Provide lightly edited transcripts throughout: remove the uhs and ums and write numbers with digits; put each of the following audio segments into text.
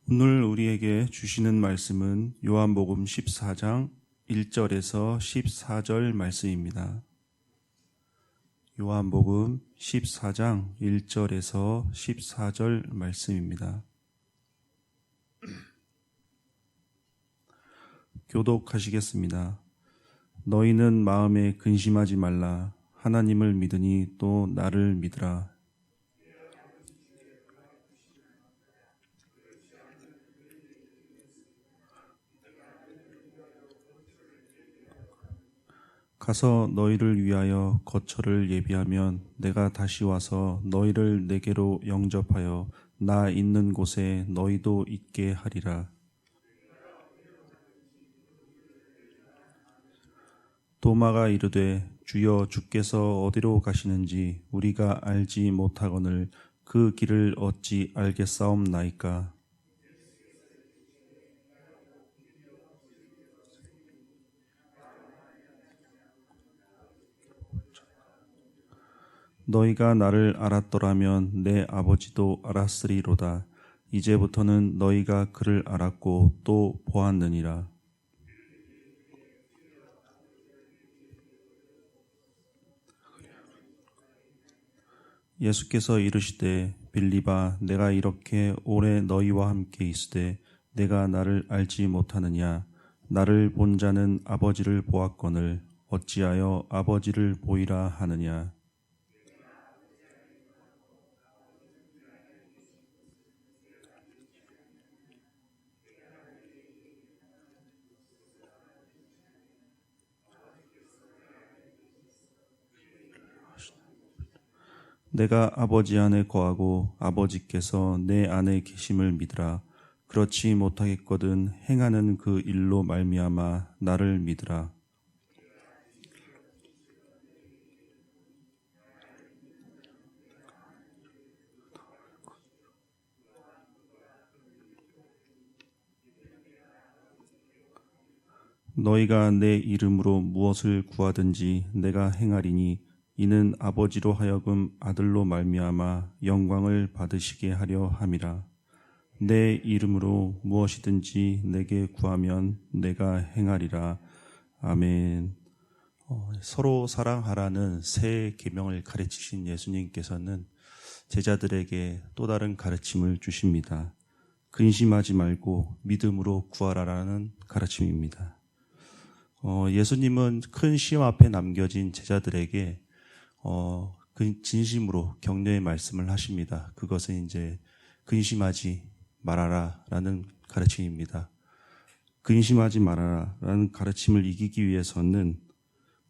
오늘 우리에게 주시는 말씀은 요한복음 14장 1절에서 14절 말씀입니다. 요한복음 14장 1절에서 14절 말씀입니다. 교독하시겠습니다. 너희는 마음에 근심하지 말라. 하나님을 믿으니 또 나를 믿으라. 가서 너희를 위하여 거처를 예비하면 내가 다시 와서 너희를 내게로 영접하여 나 있는 곳에 너희도 있게 하리라. 도마가 이르되 주여 주께서 어디로 가시는지 우리가 알지 못하거늘 그 길을 어찌 알겠사옵나이까. 너희가 나를 알았더라면 내 아버지도 알았으리로다. 이제부터는 너희가 그를 알았고 또 보았느니라. 예수께서 이르시되 빌립아 내가 이렇게 오래 너희와 함께 있으되 내가 나를 알지 못하느냐. 나를 본 자는 아버지를 보았거늘 어찌하여 아버지를 보이라 하느냐. 내가 아버지 안에 거하고 아버지께서 내 안에 계심을 믿으라. 그렇지 못하겠거든 행하는 그 일로 말미암아 나를 믿으라. 너희가 내 이름으로 무엇을 구하든지 내가 행하리니 이는 아버지로 하여금 아들로 말미암아 영광을 받으시게 하려 함이라. 내 이름으로 무엇이든지 내게 구하면 내가 행하리라. 아멘. 서로 사랑하라는 새 계명을 가르치신 예수님께서는 제자들에게 또 다른 가르침을 주십니다. 근심하지 말고 믿음으로 구하라라는 가르침입니다. 예수님은 큰 시험 앞에 남겨진 제자들에게 진심으로 격려의 말씀을 하십니다. 그것은 이제 근심하지 말아라라는 가르침입니다. 근심하지 말아라라는 가르침을 이기기 위해서는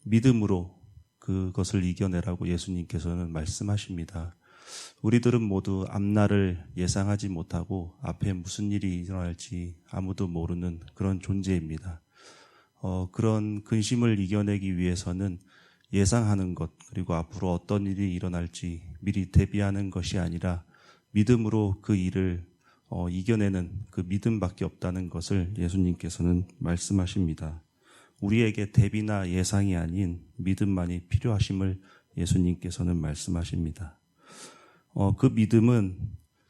믿음으로 그것을 이겨내라고 예수님께서는 말씀하십니다. 우리들은 모두 앞날을 예상하지 못하고 앞에 무슨 일이 일어날지 아무도 모르는 그런 존재입니다. 그런 근심을 이겨내기 위해서는 예상하는 것, 그리고 앞으로 어떤 일이 일어날지 미리 대비하는 것이 아니라 믿음으로 그 일을 이겨내는 그 믿음밖에 없다는 것을 예수님께서는 말씀하십니다. 우리에게 대비나 예상이 아닌 믿음만이 필요하심을 예수님께서는 말씀하십니다. 그 믿음은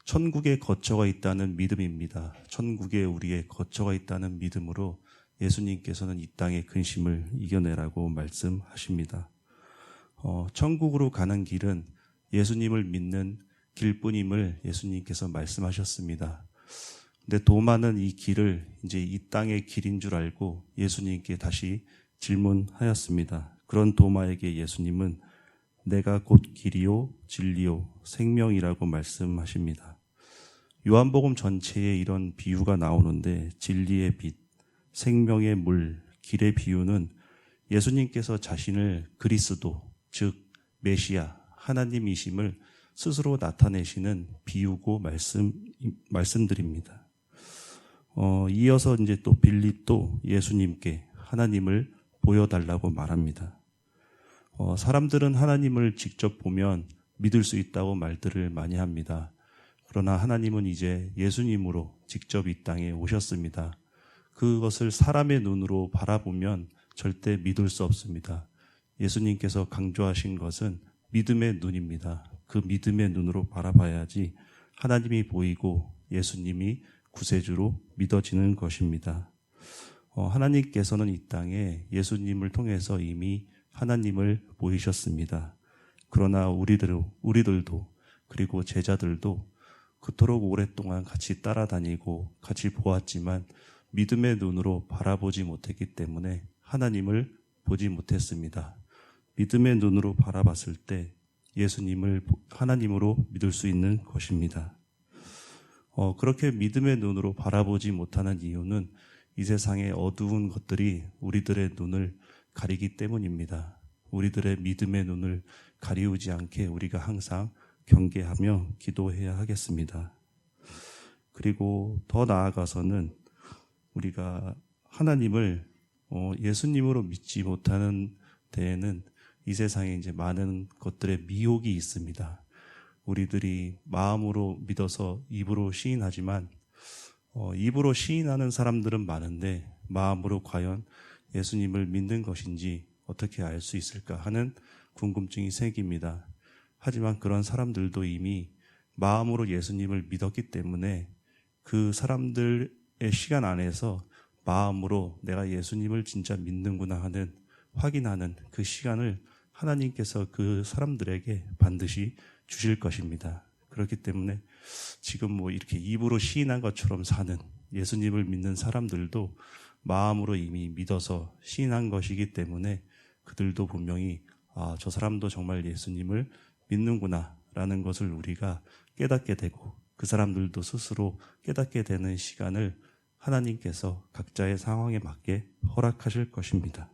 천국에 거처가 있다는 믿음입니다. 천국에 우리의 거처가 있다는 믿음으로 예수님께서는 이 땅의 근심을 이겨내라고 말씀하십니다. 천국으로 가는 길은 예수님을 믿는 길뿐임을 예수님께서 말씀하셨습니다. 근데 도마는 이 길을 이제 이 땅의 길인 줄 알고 예수님께 다시 질문하였습니다. 그런 도마에게 예수님은 내가 곧 길이요 진리요 생명이라고 말씀하십니다. 요한복음 전체에 이런 비유가 나오는데 진리의 빛, 생명의 물, 길의 비유는 예수님께서 자신을 그리스도, 즉 메시아, 하나님이심을 스스로 나타내시는 비유고 말씀드립니다. 이어서 이제 또 빌립도 예수님께 하나님을 보여달라고 말합니다. 사람들은 하나님을 직접 보면 믿을 수 있다고 말들을 많이 합니다. 그러나 하나님은 이제 예수님으로 직접 이 땅에 오셨습니다. 그것을 사람의 눈으로 바라보면 절대 믿을 수 없습니다. 예수님께서 강조하신 것은 믿음의 눈입니다. 그 믿음의 눈으로 바라봐야지 하나님이 보이고 예수님이 구세주로 믿어지는 것입니다. 하나님께서는 이 땅에 예수님을 통해서 이미 하나님을 보이셨습니다. 그러나 우리들도 그리고 제자들도 그토록 오랫동안 같이 따라다니고 같이 보았지만 믿음의 눈으로 바라보지 못했기 때문에 하나님을 보지 못했습니다. 믿음의 눈으로 바라봤을 때 예수님을 하나님으로 믿을 수 있는 것입니다. 그렇게 믿음의 눈으로 바라보지 못하는 이유는 이 세상의 어두운 것들이 우리들의 눈을 가리기 때문입니다. 우리들의 믿음의 눈을 가리우지 않게 우리가 항상 경계하며 기도해야 하겠습니다. 그리고 더 나아가서는 우리가 하나님을 예수님으로 믿지 못하는 데에는 이 세상에 이제 많은 것들의 미혹이 있습니다. 우리들이 마음으로 믿어서 입으로 시인하지만 입으로 시인하는 사람들은 많은데 마음으로 과연 예수님을 믿는 것인지 어떻게 알 수 있을까 하는 궁금증이 생깁니다. 하지만 그런 사람들도 이미 마음으로 예수님을 믿었기 때문에 그 사람들의 시간 안에서 마음으로 내가 예수님을 진짜 믿는구나 하는 확인하는 그 시간을 하나님께서 그 사람들에게 반드시 주실 것입니다. 그렇기 때문에 지금 이렇게 입으로 시인한 것처럼 사는 예수님을 믿는 사람들도 마음으로 이미 믿어서 시인한 것이기 때문에 그들도 분명히 저 사람도 정말 예수님을 믿는구나 라는 것을 우리가 깨닫게 되고 그 사람들도 스스로 깨닫게 되는 시간을 하나님께서 각자의 상황에 맞게 허락하실 것입니다.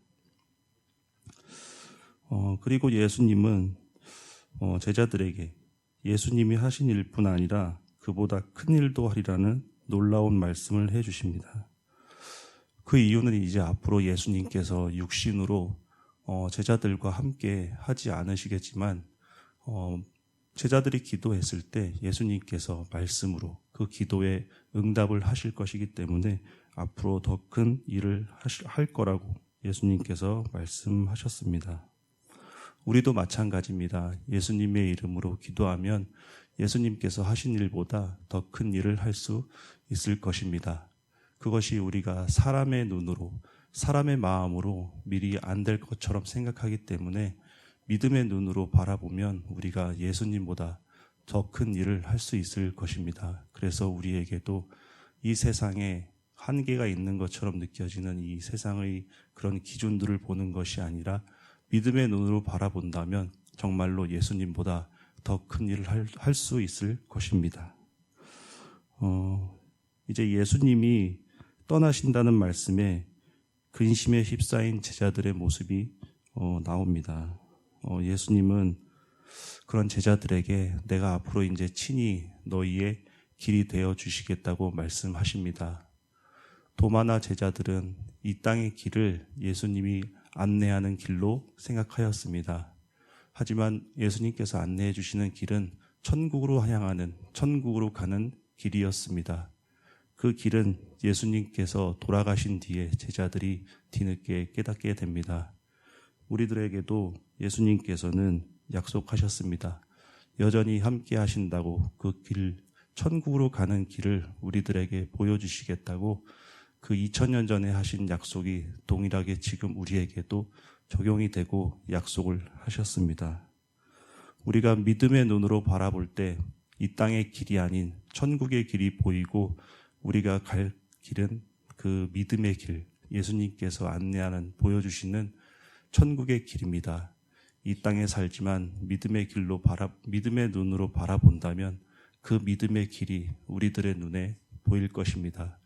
그리고 예수님은 제자들에게 예수님이 하신 일뿐 아니라 그보다 큰 일도 하리라는 놀라운 말씀을 해주십니다. 그 이유는 이제 앞으로 예수님께서 육신으로 제자들과 함께 하지 않으시겠지만 제자들이 기도했을 때 예수님께서 말씀으로 그 기도에 응답을 하실 것이기 때문에 앞으로 더 큰 일을 할 거라고 예수님께서 말씀하셨습니다. 우리도 마찬가지입니다. 예수님의 이름으로 기도하면 예수님께서 하신 일보다 더 큰 일을 할 수 있을 것입니다. 그것이 우리가 사람의 눈으로, 사람의 마음으로 미리 안 될 것처럼 생각하기 때문에 믿음의 눈으로 바라보면 우리가 예수님보다 더 큰 일을 할 수 있을 것입니다. 그래서 우리에게도 이 세상에 한계가 있는 것처럼 느껴지는 이 세상의 그런 기준들을 보는 것이 아니라 믿음의 눈으로 바라본다면 정말로 예수님보다 더 큰 일을 할 수 있을 것입니다. 이제 예수님이 떠나신다는 말씀에 근심에 휩싸인 제자들의 모습이 나옵니다. 예수님은 그런 제자들에게 내가 앞으로 이제 친히 너희의 길이 되어 주시겠다고 말씀하십니다. 도마나 제자들은 이 땅의 길을 예수님이 안내하는 길로 생각하였습니다. 하지만 예수님께서 안내해 주시는 길은 천국으로 향하는, 천국으로 가는 길이었습니다. 그 길은 예수님께서 돌아가신 뒤에 제자들이 뒤늦게 깨닫게 됩니다. 우리들에게도 예수님께서는 약속하셨습니다. 여전히 함께 하신다고 그 길, 천국으로 가는 길을 우리들에게 보여주시겠다고 그 2000년 전에 하신 약속이 동일하게 지금 우리에게도 적용이 되고 약속을 하셨습니다. 우리가 믿음의 눈으로 바라볼 때 이 땅의 길이 아닌 천국의 길이 보이고 우리가 갈 길은 그 믿음의 길, 예수님께서 안내하는, 보여주시는 천국의 길입니다. 이 땅에 살지만 믿음의 눈으로 바라본다면 그 믿음의 길이 우리들의 눈에 보일 것입니다.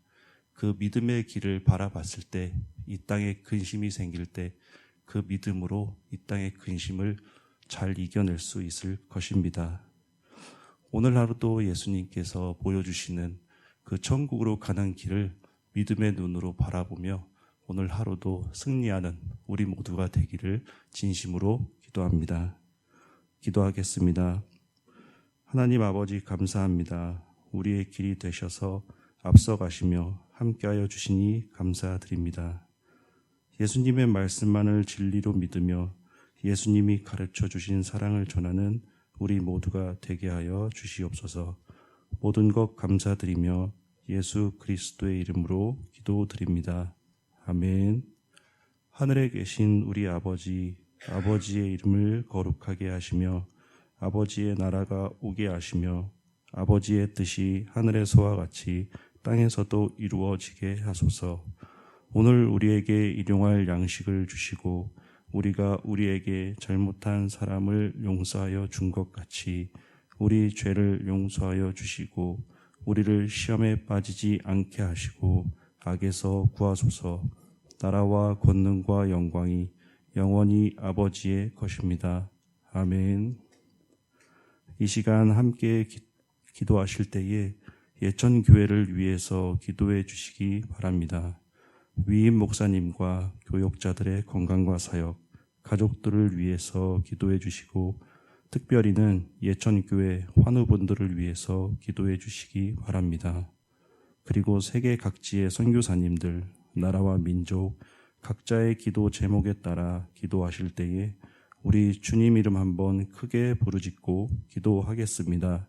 그 믿음의 길을 바라봤을 때 이 땅에 근심이 생길 때 그 믿음으로 이 땅의 근심을 잘 이겨낼 수 있을 것입니다. 오늘 하루도 예수님께서 보여주시는 그 천국으로 가는 길을 믿음의 눈으로 바라보며 오늘 하루도 승리하는 우리 모두가 되기를 진심으로 기도합니다. 기도하겠습니다. 하나님 아버지 감사합니다. 우리의 길이 되셔서 앞서가시며 함께하여 주시니 감사드립니다. 예수님의 말씀만을 진리로 믿으며 예수님이 가르쳐 주신 사랑을 전하는 우리 모두가 되게 하여 주시옵소서. 모든 것 감사드리며 예수 그리스도의 이름으로 기도드립니다. 아멘. 하늘에 계신 우리 아버지, 아버지의 이름을 거룩하게 하시며 아버지의 나라가 오게 하시며 아버지의 뜻이 하늘에서와 같이 땅에서도 이루어지게 하소서. 오늘 우리에게 일용할 양식을 주시고 우리가 우리에게 잘못한 사람을 용서하여 준 것 같이 우리 죄를 용서하여 주시고 우리를 시험에 빠지지 않게 하시고 악에서 구하소서. 나라와 권능과 영광이 영원히 아버지의 것입니다. 아멘. 이 시간 함께 기도하실 때에 예천교회를 위해서 기도해 주시기 바랍니다. 위임 목사님과 교역자들의 건강과 사역, 가족들을 위해서 기도해 주시고 특별히는 예천교회 환우분들을 위해서 기도해 주시기 바랍니다. 그리고 세계 각지의 선교사님들, 나라와 민족, 각자의 기도 제목에 따라 기도하실 때에 우리 주님 이름 한번 크게 부르짖고 기도하겠습니다.